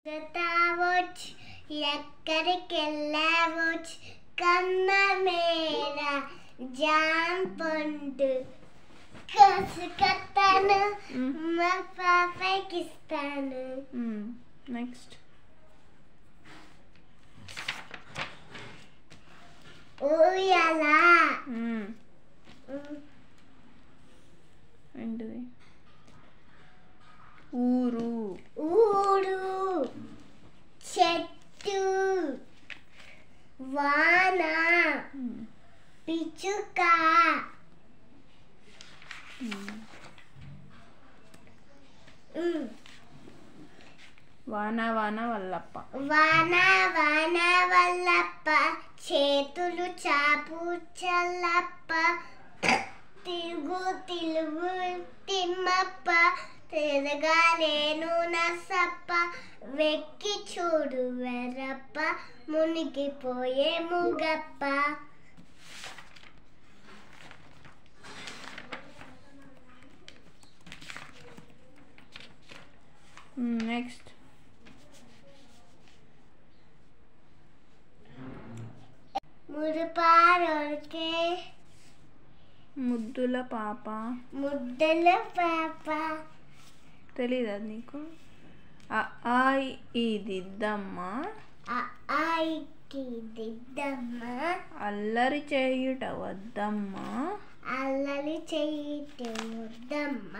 बतावोच ఎక్కడికెళ్ళావోచ్ కన్న మేర జాం పండు కోసుకొస్తాను మా పాపకి ఇస్తాను. నెక్స్ట్ ఊయల ఏంటిది? ఊరు ఊరు చెట్టు వాన పిచ్చుక వాన వాన వల్లప్ప వాన వాన వల్లప్ప చేతులు చాపు చల్లప్ప తిరుగు తిరుగు తిమ్మప్ప తిరగాలేను నసప్ప వెక్కి చూడు వెరప్ప మునిగిపోయే ముగప్ప. నెక్స్ట్ మురుపారొరికే ముద్దుల పాప ముద్దల పాప తెలీదా నీకు? ఆ ఈ దిద్దమ్మ ఆయికి దిద్దమ్మ అల్లరి చేయుట వద్దమ్మ అల్లరి చేయుట వద్దమ్మ.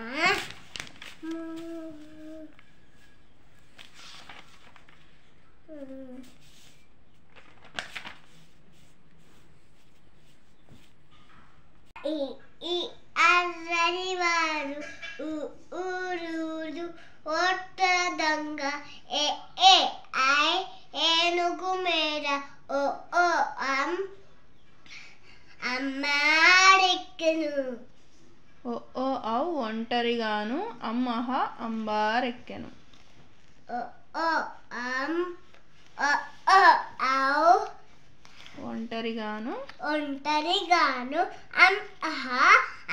ఈ అల్లరివారు ఊరూరు ఓట దొంగ ఏ ఏ ఐ ఏనుగు మేర ఓ ఓ అమ్మారెక్కను ఓ ఓ ఔ ఒంటరిగాను అమ్మహ అంబారెక్కెను. ఓ ఓ ఓ ఔ ఒంటరిగాను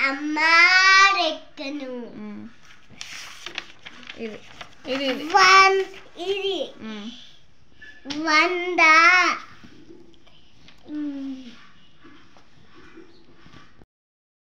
అమ్మారెక్కను. ఇది ఇది ఇది 100